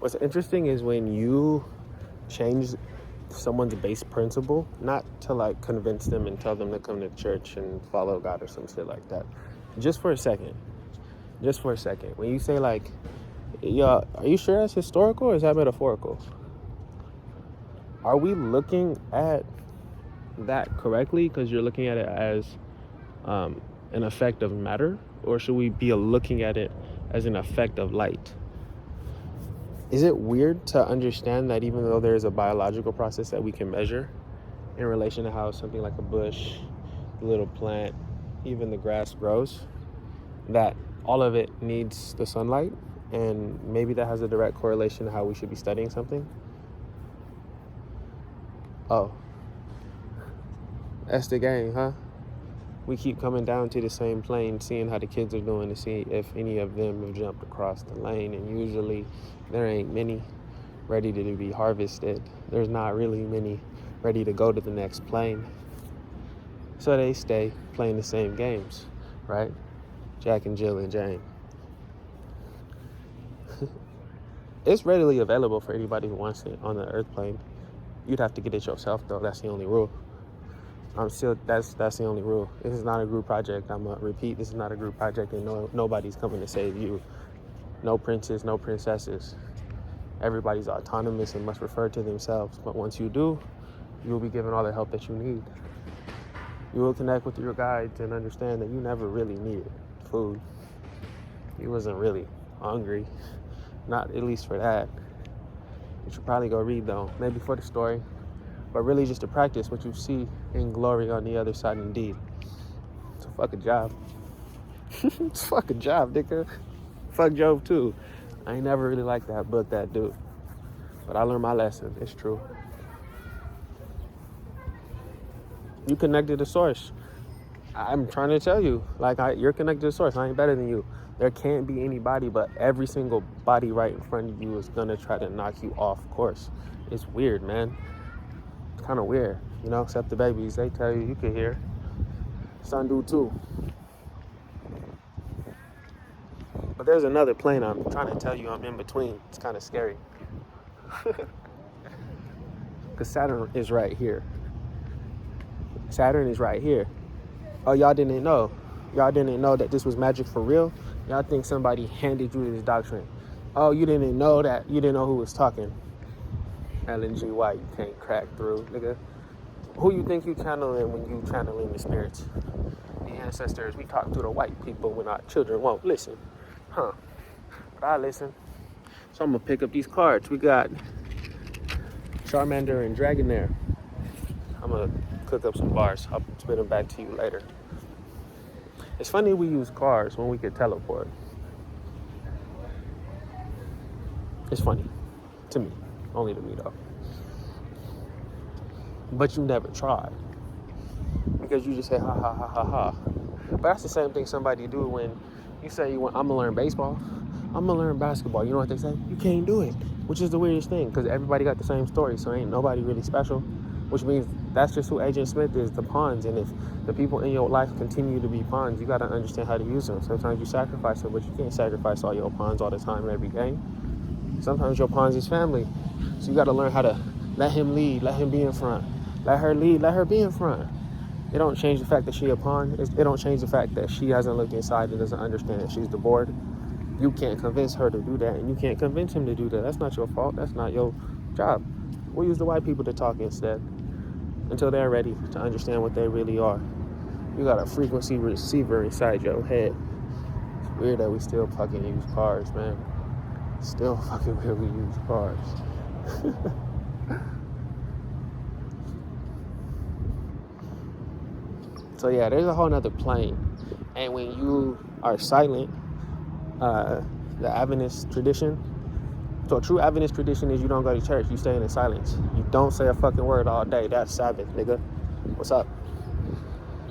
What's interesting is when you change someone's base principle, not to like convince them and tell them to come to church and follow God or some shit like that. Just for a second. When you say like, yeah, are you sure that's historical or is that metaphorical? Are we looking at that correctly because you're looking at it as an effect of matter, or should we be looking at it as an effect of light? Is it weird to understand that even though there is a biological process that we can measure in relation to how something like a bush, a little plant, even the grass grows, that all of it needs the sunlight, and maybe that has a direct correlation to how we should be studying something? Oh, that's the game, huh? We keep coming down to the same plane, seeing how the kids are doing to see if any of them have jumped across the lane, and usually there ain't many ready to be harvested. There's not really many ready to go to the next plane. So they stay playing the same games, right? Jack and Jill and Jane. It's readily available for anybody who wants it on the earth plane. You'd have to get it yourself though, that's the only rule. That's the only rule. This is not a group project. I'm gonna repeat, this is not a group project, and nobody's coming to save you. No princes, no princesses. Everybody's autonomous and must refer to themselves. But once you do, you will be given all the help that you need. You will connect with your guides and understand that you never really needed food. You wasn't really hungry, not at least for that. You should probably go read though, maybe for the story, but really just to practice what you see in glory on the other side indeed. It's a fucking job. It's a fucking job, nigga. Fuck Job too. I ain't never really liked that book, that dude. But I learned my lesson. It's true. You connected to source. I'm trying to tell you, you're connected to source. I ain't better than you. There can't be anybody, but every single body right in front of you is gonna try to knock you off course. It's weird, man. It's kind of weird, except the babies. They tell you can hear. Son do too. But there's another plane I'm trying to tell you I'm in between. It's kind of scary. Because Saturn is right here. Saturn is right here. Oh, y'all didn't know. Y'all didn't know that this was magic for real? Y'all think somebody handed you this doctrine. Oh, you didn't know that. You didn't know who was talking. LNG, why you can't crack through, nigga? Who you think you channeling when you channeling the spirits? The ancestors. We talk to the white people when our children won't listen. Huh. But I listen. So I'm going to pick up these cards. We got Charmander and Dragonair. I'm going to cook up some bars. I'll spit them back to you later. It's funny we use cars when we could teleport. It's funny. To me. Only to me, though. But you never tried. Because you just say, ha, ha, ha, ha, ha. But that's the same thing somebody do when you say, I'm going to learn baseball. I'm going to learn basketball. You know what they say? You can't do it. Which is the weirdest thing, because everybody got the same story, so ain't nobody really special. Which means that's just who Agent Smith is, the pawns. And if the people in your life continue to be pawns, you got to understand how to use them. Sometimes you sacrifice them, but you can't sacrifice all your pawns all the time in every game. Sometimes your pawns is family. So you got to learn how to let him lead, let him be in front. Let her lead, let her be in front. It don't change the fact that she a pawn. It don't change the fact that she hasn't looked inside and doesn't understand that she's the board. You can't convince her to do that, and you can't convince him to do that. That's not your fault. That's not your job. We'll use the white people to talk instead until they're ready to understand what they really are. You got a frequency receiver inside your head. It's weird that we still fucking use cars, man. Still fucking weird we use cars. So yeah, there's a whole nother plane. And when you are silent, the Adventist tradition, so a true Adventist tradition is you don't go to church, you stay in silence. You don't say a fucking word all day. That's Sabbath, nigga. What's up?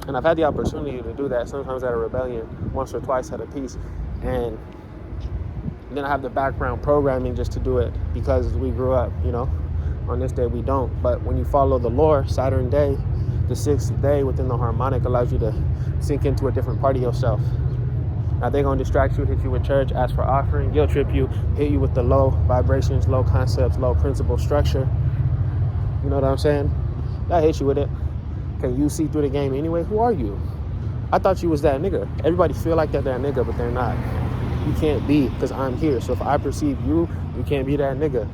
And I've had the opportunity to do that sometimes at a rebellion, once or twice at a piece. And then I have the background programming just to do it because we grew up, On this day we don't. But when you follow the lore, Saturn day, the 6th day within the harmonic allows you to sink into a different part of yourself. Now they're gonna distract you, hit you with church, ask for offering, guilt trip you, hit you with the low vibrations, low concepts, low principle structure. You know what I'm saying? That hit you with it. Can you see through the game anyway? Who are you? I thought you was that nigga. Everybody feel like they're that nigga, but they're not. You can't be, because I'm here. So if I perceive you, you can't be that nigga.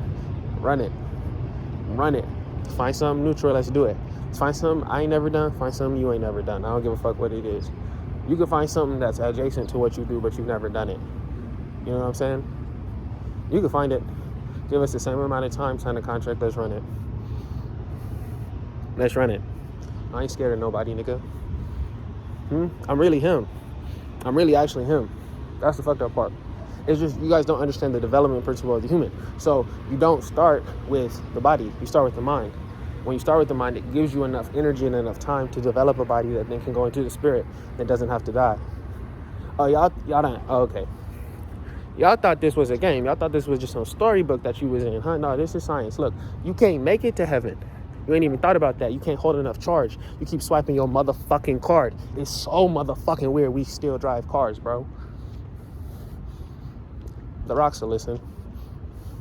Run it. Run it. Find something neutral, let's do it. Find something I ain't never done, find something you ain't never done. I don't give a fuck what it is. You can find something that's adjacent to what you do, but you've never done it. You know what I'm saying? You can find it. Give us the same amount of time, sign a contract, let's run it. Let's run it. I ain't scared of nobody, nigga. I'm really him. I'm really actually him. That's the fucked up part. It's just you guys don't understand the development principle of the human. So you don't start with the body. You start with the mind. When you start with the mind, it gives you enough energy and enough time to develop a body that then can go into the spirit that doesn't have to die. Oh, y'all don't. Oh, okay. Y'all thought this was a game. Y'all thought this was just some storybook that you was in, huh? No, this is science. Look, you can't make it to heaven. You ain't even thought about that. You can't hold enough charge. You keep swiping your motherfucking card. It's so motherfucking weird we still drive cars, bro. The Rocks will listen.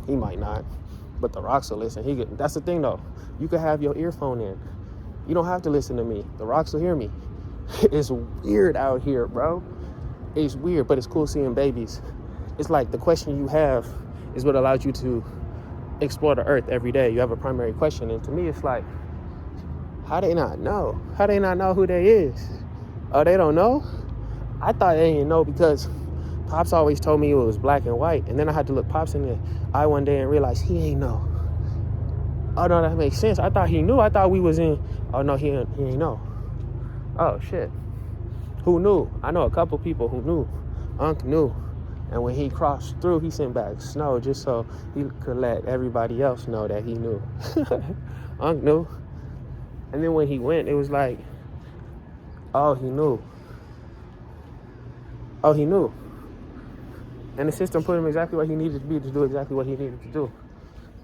He might not, but the Rocks will listen. That's the thing, though. You can have your earphone in. You don't have to listen to me. The Rocks will hear me. It's weird out here, bro. It's weird, but it's cool seeing babies. It's like the question you have is what allows you to explore the earth every day. You have a primary question, and to me it's like, how they not know? How they not know who they is? Oh, they don't know? I thought they didn't know because Pops always told me it was black and white, and then I had to look Pops in the eye one day and realize he ain't know. Oh no, that makes sense. I thought he knew. I thought we was in. Oh no, he ain't know. Oh shit. Who knew? I know a couple people who knew. Unc knew. And when he crossed through, he sent back snow just so he could let everybody else know that he knew. Unc knew. And then when he went, it was like, oh, he knew. Oh, he knew. And the system put him exactly where he needed to be to do exactly what he needed to do.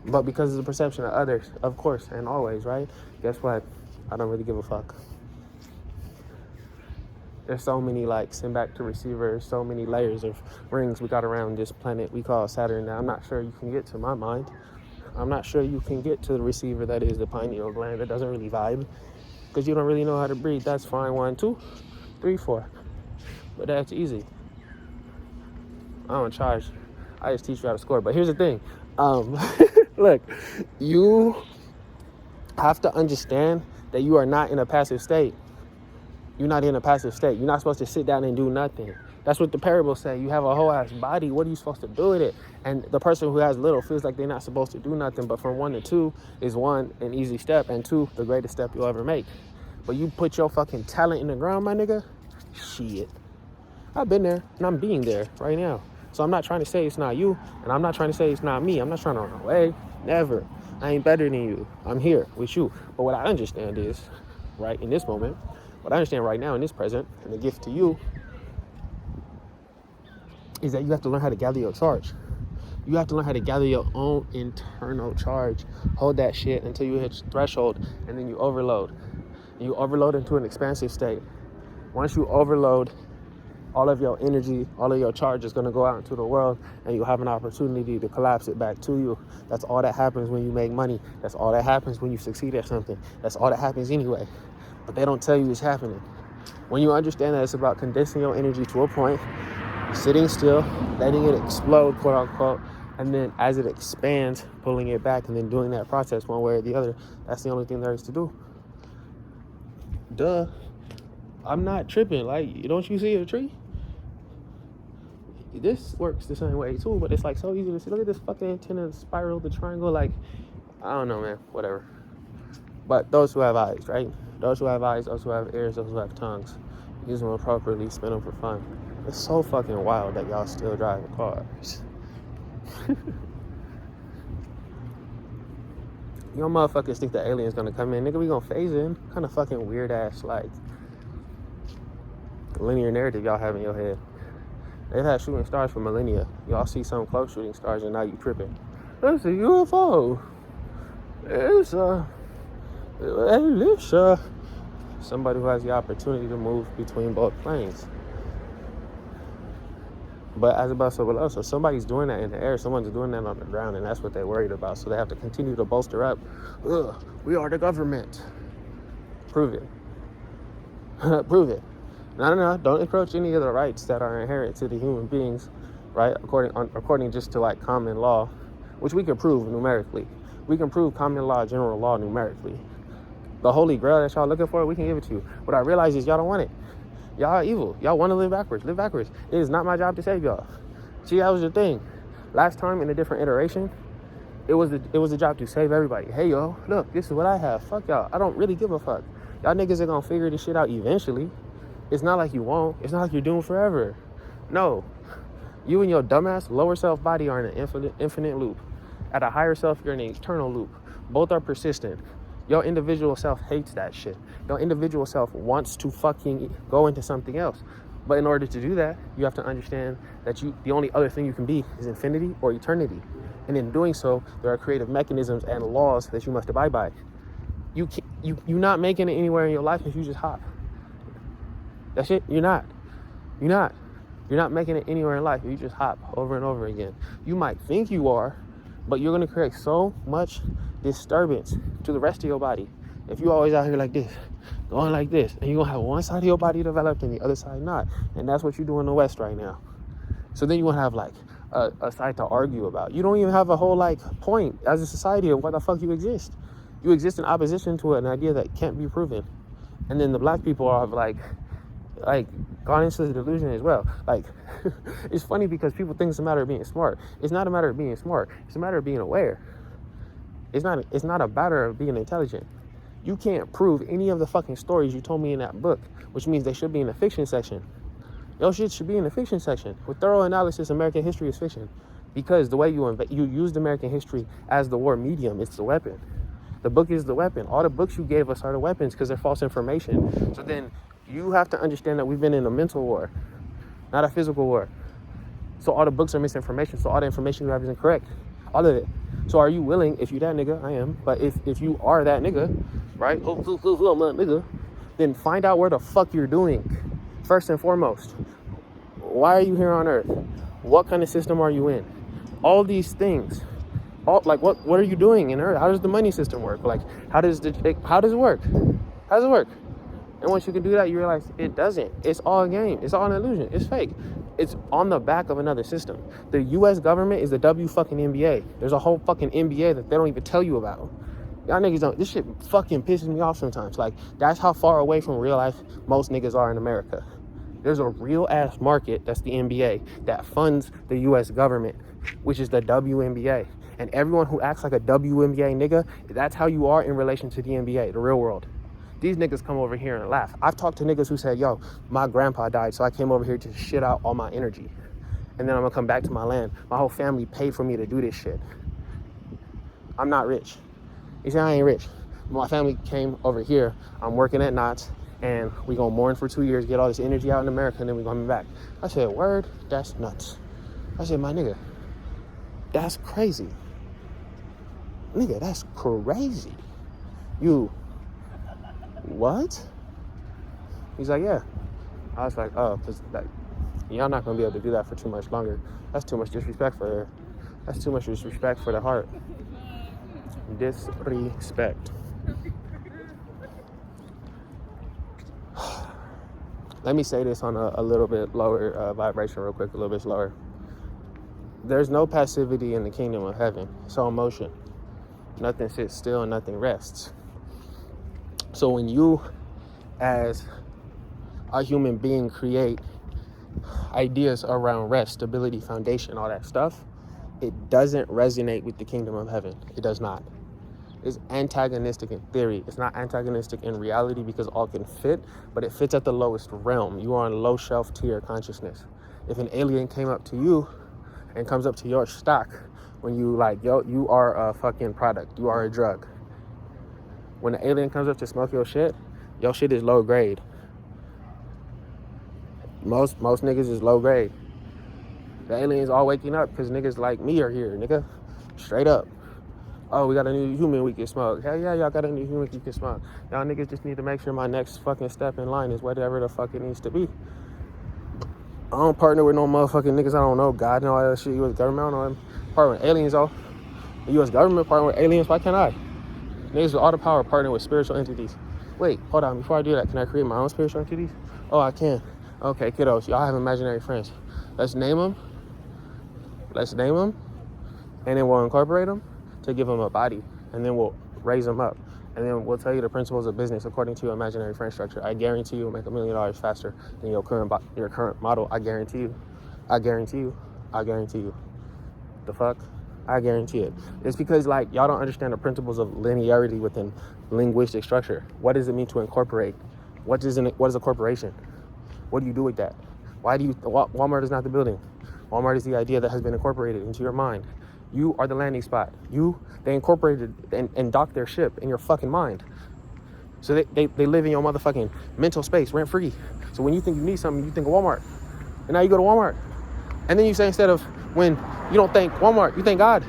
But because of the perception of others, of course, and always, right? Guess what? I don't really give a fuck. There's so many, like, send back to receivers, so many layers of rings we got around this planet we call Saturn that I'm not sure you can get to my mind. I'm not sure you can get to the receiver that is the pineal gland that doesn't really vibe because you don't really know how to breathe. That's fine. 1, 2, 3, 4. But that's easy. I don't charge. I just teach you how to score. But here's the thing. Look, you have to understand that you are not in a passive state. You're not in a passive state. You're not supposed to sit down and do nothing. That's what the parables say. You have a whole ass body. What are you supposed to do with it? And the person who has little feels like they're not supposed to do nothing. But from 1 to 2 is 1, an easy step, and 2, the greatest step you'll ever make. But you put your fucking talent in the ground, my nigga. Shit. I've been there, and I'm being there right now. So I'm not trying to say it's not you, and I'm not trying to say it's not me. I'm not trying to run away. Never. I ain't better than you. I'm here with you. But what I understand is, right in this moment, what I understand right now in this present, and the gift to you, is that you have to learn how to gather your charge. You have to learn how to gather your own internal charge. Hold that shit until you hit threshold, and then you overload. And you overload into an expansive state. Once you overload, all of your energy, all of your charge is going to go out into the world, and you have an opportunity to collapse it back to you. That's all that happens when you make money. That's all that happens when you succeed at something. That's all that happens anyway. But they don't tell you it's happening. When you understand that it's about condensing your energy to a point, sitting still, letting it explode, quote unquote, and then as it expands, pulling it back, and then doing that process one way or the other, that's the only thing there is to do. Duh. I'm not tripping. Like, don't you see a tree? This works the same way too, but it's like so easy to see. Look at this fucking antenna, the spiral, the triangle. Like, I don't know, man. Whatever. But those who have eyes, right? Those who have eyes, those who have ears, those who have tongues, use them appropriately, spin them for fun. It's so fucking wild that y'all still driving cars. Y'all motherfuckers think the alien's gonna come in. Nigga, we gonna phase in. What kind of fucking weird ass, like, linear narrative y'all have in your head? They've had shooting stars for millennia. Y'all see some close shooting stars and now you tripping. It's a UFO. It's somebody who has the opportunity to move between both planes. But as about so below, so somebody's doing that in the air, someone's doing that on the ground, and that's what they're worried about. So they have to continue to bolster up. Ugh, we are the government. Prove it. Prove it. No. Don't encroach any of the rights that are inherent to the human beings, right? According just to like common law, which we can prove numerically. We can prove common law, general law numerically. The holy grail that y'all looking for, we can give it to you. What I realize is y'all don't want it. Y'all are evil. Y'all want to live backwards. Live backwards. It is not my job to save y'all. See, that was the thing. Last time in a different iteration, it was a job to save everybody. Hey, yo, look, this is what I have. Fuck y'all. I don't really give a fuck. Y'all niggas are going to figure this shit out eventually. It's not like you won't. It's not like you're doomed forever. No. You and your dumbass lower self body are in an infinite loop. At a higher self, you're in an eternal loop. Both are persistent. Your individual self hates that shit. Your individual self wants to fucking go into something else. But in order to do that, you have to understand that the only other thing you can be is infinity or eternity. And in doing so, there are creative mechanisms and laws that you must abide by. You're not making it anywhere in your life if you just hop. That's it. You're not making it anywhere in life if you just hop over and over again. You might think you are, but you're going to create so much disturbance to the rest of your body if you always out here like this, going like this, and you're going to have one side of your body developed and the other side not. And that's what you do in the West right now. So then you want to have like a side to argue about. You don't even have a whole like point as a society of why the fuck you exist. You exist in opposition to an idea that can't be proven. And then the black people are like gone into the delusion as well. Like, it's funny because people think it's a matter of being smart. It's not a matter of being smart. It's a matter of being aware. It's not a matter of being intelligent. You can't prove any of the fucking stories you told me in that book, which means they should be in the fiction section. Your shit should be in the fiction section. With thorough analysis, American history is fiction. Because the way you used American history as the war medium, it's the weapon. The book is the weapon. All the books you gave us are the weapons because they're false information. So then you have to understand that we've been in a mental war, not a physical war. So all the books are misinformation. So all the information you have is incorrect. All of it. So are you willing, if you that nigga, I am, but if you are that nigga, right, I'm that nigga, then find out where the fuck you're doing. First and foremost, why are you here on Earth? What kind of system are you in? All these things. What are you doing in Earth? How does the money system work? Like, how does it work? How does it work? And once you can do that, you realize it doesn't. It's all a game. It's all an illusion. It's fake. It's on the back of another system. The U.S. government is the WNBA. There's a whole fucking NBA that they don't even tell you about. Y'all niggas don't. This shit fucking pisses me off sometimes. Like, that's how far away from real life most niggas are in America. There's a real ass market, that's the NBA, that funds the U.S. government, which is the WNBA. And everyone who acts like a WNBA nigga, that's how you are in relation to the NBA, the real world. These niggas come over here and laugh. I've talked to niggas who said, yo, my grandpa died, so I came over here to shit out all my energy. And then I'm gonna come back to my land. My whole family paid for me to do this shit. I'm not rich. You say I ain't rich. My family came over here. I'm working at Knott's, and we gonna mourn for 2 years, get all this energy out in America, and then we coming back. I said, word? That's nuts. I said, my nigga, that's crazy. Nigga, that's crazy. You... what? He's like, yeah. I was like, oh, because like, y'all not gonna be able to do that for too much longer. That's too much disrespect for her. That's too much disrespect for the heart. Disrespect. Let me say this on a little bit lower vibration real quick, a little bit slower. There's no passivity in the kingdom of heaven. It's all motion. Nothing sits still and nothing rests. So when you, as a human being, create ideas around rest, stability, foundation, all that stuff, it doesn't resonate with the kingdom of heaven. It does not. It's antagonistic in theory. It's not antagonistic in reality because all can fit, but it fits at the lowest realm. You are on a low shelf tier consciousness. If an alien came up to you and comes up to your stock when you like, yo, you are a fucking product. You are a drug. When the alien comes up to smoke your shit is low grade. Most niggas is low grade. The aliens all waking up because niggas like me are here, nigga. Straight up. Oh, we got a new human we can smoke. Hell yeah, y'all got a new human you can smoke. Y'all niggas just need to make sure my next fucking step in line is whatever the fuck it needs to be. I don't partner with no motherfucking niggas I don't know. God and all that shit. U.S. government, I don't know. Partner with aliens, though. The U.S. government partner with aliens. Why can't I? Niggas with all the power partner with spiritual entities. Wait, hold on. Before I do that, can I create my own spiritual entities? Oh, I can. Okay, kiddos. Y'all have imaginary friends. Let's name them. And then we'll incorporate them to give them a body. And then we'll raise them up. And then we'll tell you the principles of business according to your imaginary friend structure. I guarantee you'll make $1 million faster than your current model. I guarantee you. The fuck? I guarantee it. It's because like y'all don't understand the principles of linearity within linguistic structure. What does it mean to incorporate? What is a corporation? What do you do with that? Walmart is not the building. Walmart is the idea that has been incorporated into your mind. You are the landing spot. They incorporated and docked their ship in your fucking mind. So they live in your motherfucking mental space rent free. So when you think you need something, you think of Walmart. And now you go to Walmart. And then you say, instead of when you don't thank Walmart, you thank God.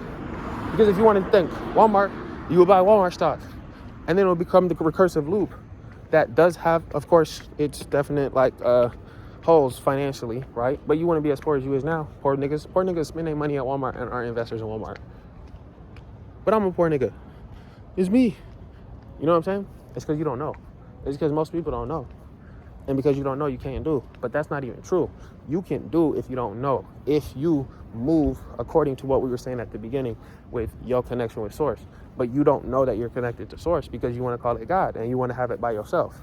Because if you want to thank Walmart, you will buy Walmart stock. And then it'll become the recursive loop that does have, of course, its definite holes financially, right? But you want to be as poor as you is now. Poor niggas spend their money at Walmart and are investors in Walmart. But I'm a poor nigga. It's me. You know what I'm saying? It's because you don't know. It's because most people don't know. And because you don't know, you can't do. But that's not even true. You can do if you don't know. If you move according to what we were saying at the beginning with your connection with Source. But you don't know that you're connected to Source because you want to call it God and you want to have it by yourself.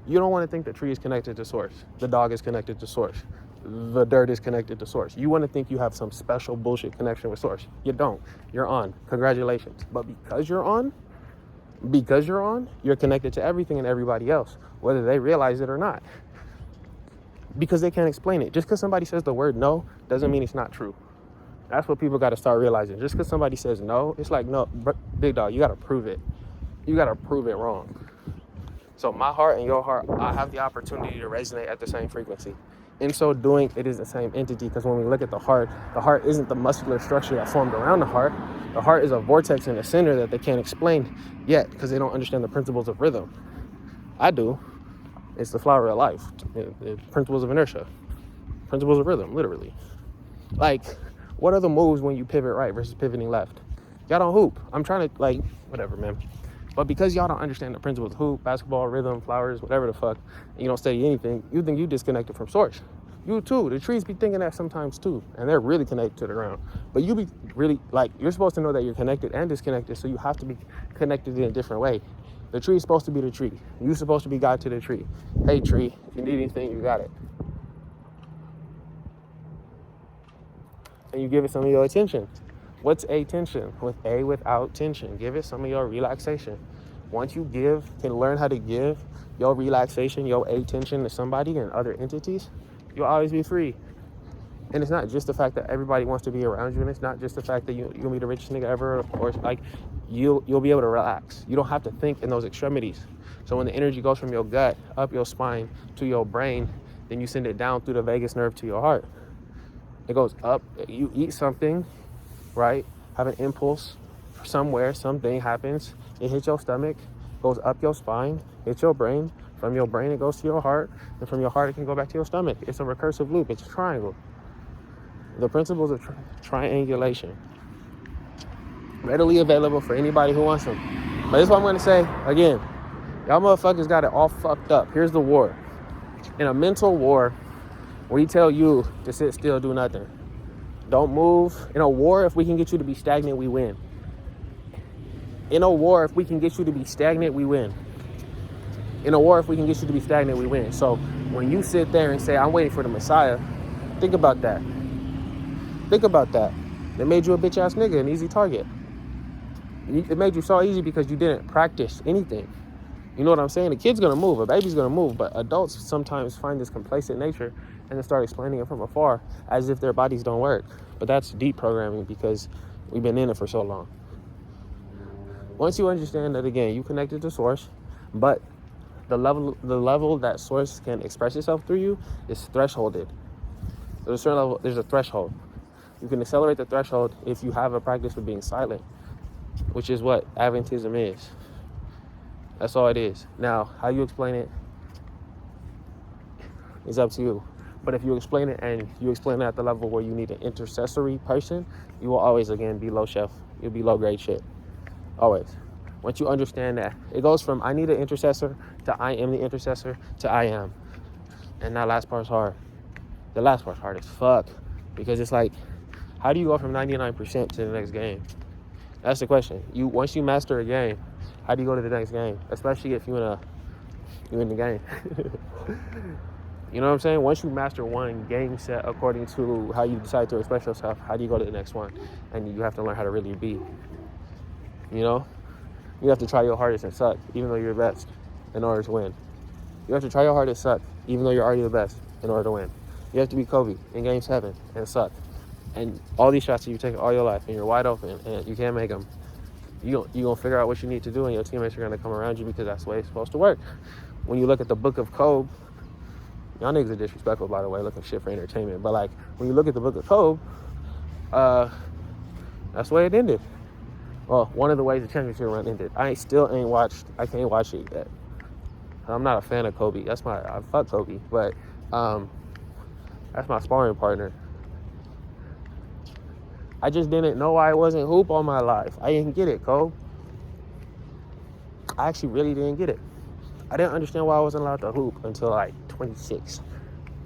You don't want to think the tree is connected to Source. The dog is connected to Source. The dirt is connected to Source. You want to think you have some special bullshit connection with Source. You don't. You're on. Congratulations. But because you're on, you're connected to everything and everybody else, whether they realize it or not. Because they can't explain it. Just because somebody says the word no doesn't mean it's not true. That's what people got to start realizing. Just because somebody says no, it's like, no, big dog, you got to prove it. You got to prove it wrong. So my heart and your heart, I have the opportunity to resonate at the same frequency. In so doing, it is the same entity, because when we look at the heart isn't the muscular structure that formed around the heart. The heart is a vortex in the center that they can't explain yet because they don't understand the principles of rhythm. I do. It's the flower of life. The principles of inertia. Principles of rhythm, literally. Like, what are the moves when you pivot right versus pivoting left? Y'all don't hoop. I'm trying to, whatever, man. But because y'all don't understand the principles of hoop, basketball, rhythm, flowers, whatever the fuck, and you don't study anything, you think you disconnected from Source. You too. The trees be thinking that sometimes too. And they're really connected to the ground. But you be really, you're supposed to know that you're connected and disconnected, so you have to be connected in a different way. The tree is supposed to be the tree. You're supposed to be God to the tree. Hey, tree, if you need anything, you got it. And you give it some of your attention. What's attention? Without tension. Give it some of your relaxation. Once you can learn how to give your relaxation, your attention to somebody and other entities, you'll always be free. And it's not just the fact that everybody wants to be around you, and it's not just the fact that you're gonna be the richest nigga ever, or you'll be able to relax. You don't have to think in those extremities. So when the energy goes from your gut up your spine to your brain, then you send it down through the vagus nerve to your heart. It goes up. You eat something, right? Have an impulse somewhere, something happens. It hits your stomach, goes up your spine, hits your brain. From your brain, it goes to your heart, and from your heart, it can go back to your stomach. It's a recursive loop. It's a triangle. The principles of triangulation. Readily available for anybody who wants them. But this is what I'm going to say again. Y'all motherfuckers got it all fucked up. Here's the war. In a mental war, we tell you to sit still, do nothing. Don't move. In a war, if we can get you to be stagnant, we win. In a war, if we can get you to be stagnant, we win. In a war, if we can get you to be stagnant, we win. So when you sit there and say, I'm waiting for the Messiah, think about that. Think about that. They made you a bitch-ass nigga, an easy target. It made you so easy because you didn't practice anything. You know what I'm saying? The kid's going to move. A baby's going to move. But adults sometimes find this complacent nature and then start explaining it from afar as if their bodies don't work. But that's deep programming because we've been in it for so long. Once you understand that, again, you connected to Source, but the level that Source can express itself through you is thresholded. There's a certain level, there's a threshold. You can accelerate the threshold if you have a practice of being silent, which is what Adventism is. That's all it is. Now, how you explain it is up to you. But if you explain it and you explain it at the level where you need an intercessory person, you will always, again, be low chef. You'll be low grade shit. Always. Once you understand that, it goes from I need an intercessor to I am the intercessor to I am. And that last part's hard. The last part's hard as fuck. Because it's like, how do you go from 99% to the next game? That's the question. Once you master a game, how do you go to the next game? Especially if you're in the game. You know what I'm saying? Once you master one game set according to how you decide to express yourself, how do you go to the next one? And you have to learn how to really be. You know? You have to try your hardest and suck, even though you're the best, in order to win. You have to try your hardest, suck, even though you're already the best, in order to win. You have to be Kobe in Game 7 and suck. And all these shots that you take all your life and you're wide open and you can't make them, you're going to figure out what you need to do and your teammates are going to come around you because that's the way it's supposed to work. When you look at the book of Kobe, y'all niggas are disrespectful, by the way, looking shit for entertainment. But, like, when you look at the book of Kobe, that's the way it ended. Well, one of the ways the championship run ended. I can't watch it yet. I'm not a fan of Kobe. I fuck Kobe, but that's my sparring partner. I just didn't know I wasn't hoop all my life. I didn't get it, Kobe. I actually really didn't get it. I didn't understand why I wasn't allowed to hoop until like 26,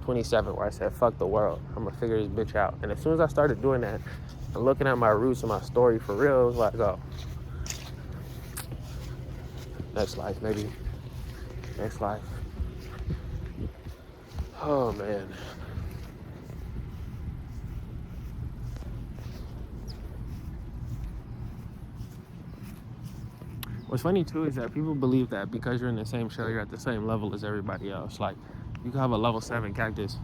27, where I said, fuck the world. I'm gonna figure this bitch out. And as soon as I started doing that and looking at my roots and my story for real, it was like, oh, next life, maybe. Next life. Oh, man. What's funny, too, is that people believe that because you're in the same show, you're at the same level as everybody else. Like, you can have a level 7 cactus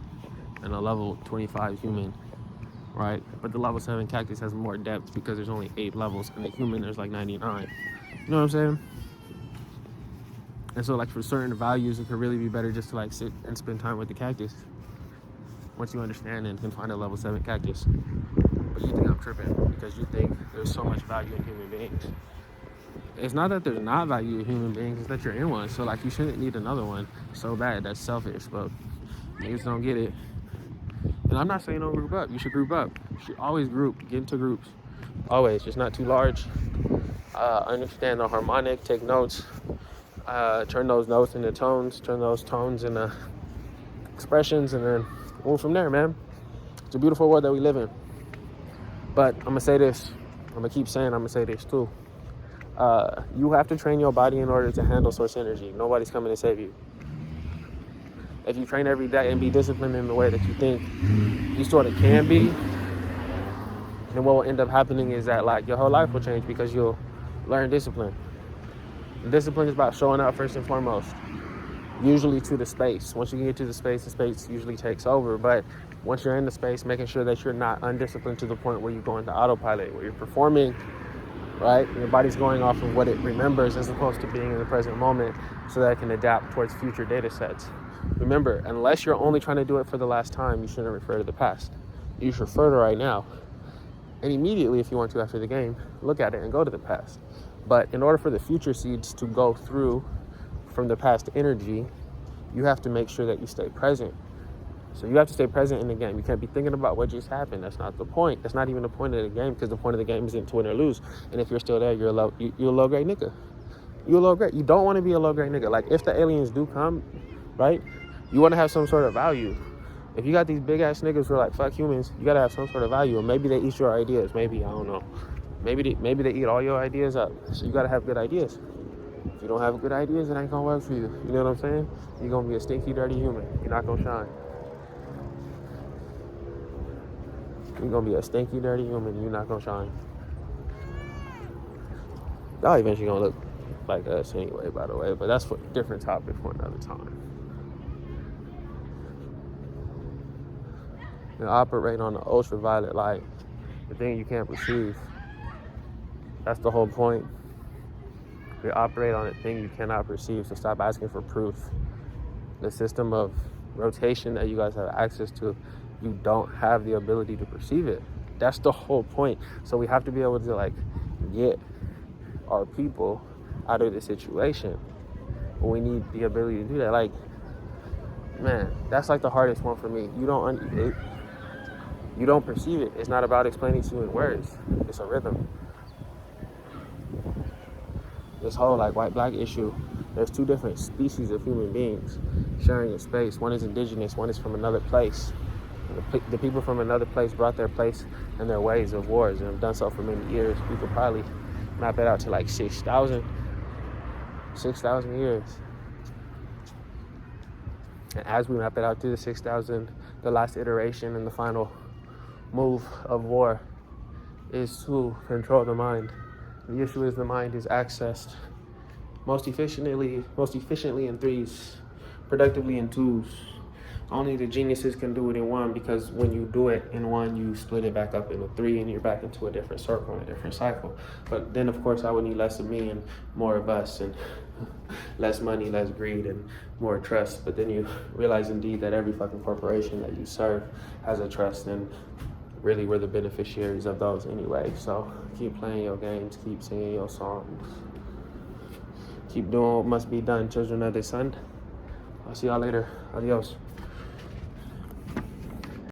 and a level 25 human, right? But the level 7 cactus has more depth because there's only 8 levels, and the human, there's like 99. You know what I'm saying? And so, like, for certain values, it could really be better just to, like, sit and spend time with the cactus once you understand and can find a level 7 cactus. But you think I'm tripping because you think there's so much value in human beings. It's not that there's not value in human beings, it's that you're in one. So, like, you shouldn't need another one so bad. That's selfish, but niggas don't get it. And I'm not saying don't group up. You should group up. You should always group. Get into groups. Always. Just not too large. Understand the harmonic. Take notes. Turn those notes into tones. Turn those tones into expressions. And then move from there, man. It's a beautiful world that we live in. But I'm going to say this. I'm going to keep saying I'm going to say this too. You have to train your body in order to handle source energy. Nobody's coming to save you. If you train every day and be disciplined in the way that you think you sort of can be, then what will end up happening is that, like, your whole life will change because you'll learn discipline. And discipline is about showing up first and foremost, usually to the space. Once you get to the space usually takes over. But once you're in the space, making sure that you're not undisciplined to the point where you go into autopilot, where you're performing, right? Your body's going off of what it remembers as opposed to being in the present moment so that it can adapt towards future data sets. Remember, unless you're only trying to do it for the last time, you shouldn't refer to the past. You should refer to right now. And immediately, if you want to after the game, look at it and go to the past. But in order for the future seeds to go through from the past energy, you have to make sure that you stay present. So you have to stay present in the game. You can't be thinking about what just happened. That's not the point. That's not even the point of the game, because the point of the game isn't to win or lose. And if you're still there, you're a low grade nigga. You're a low grade. You don't want to be a low grade nigga. Like, if the aliens do come, right, you want to have some sort of value. If you got these big ass niggas who are like, fuck humans, you got to have some sort of value. And maybe they eat your ideas. Maybe, I don't know. Maybe they eat all your ideas up. So you got to have good ideas. If you don't have good ideas, it ain't going to work for you. You know what I'm saying? You're going to be a stinky, dirty human. You're not going to shine. You're going to be a stinky, dirty human. You're not going to shine. Y'all eventually going to look like us anyway, by the way. But that's for a different topic for another time. You operate on the ultraviolet light, the thing you can't perceive. That's the whole point. We operate on a thing you cannot perceive, so stop asking for proof. The system of rotation that you guys have access to, you don't have the ability to perceive it. That's the whole point. So we have to be able to, like, get our people out of the situation. But we need the ability to do that. Like, man, that's like the hardest one for me. You don't perceive it. It's not about explaining to you in words. It's a rhythm. This whole like white-black issue, there's two different species of human beings sharing a space. One is indigenous, one is from another place. The people from another place brought their place and their ways of wars and have done so for many years. We could probably map it out to like 6,000 years. And as we map it out to the 6,000, the last iteration and the final move of war is to control the mind. The issue is the mind is accessed most efficiently in threes, productively in twos. Only the geniuses can do it in one, because when you do it in one, you split it back up into three and you're back into a different circle and a different cycle. But then, of course, I would need less of me and more of us, and less money, less greed, and more trust. But then you realize indeed that every fucking corporation that you serve has a trust, and really we're the beneficiaries of those anyway. So keep playing your games, keep singing your songs, keep doing what must be done, children of the sun. I'll see y'all later. Adios.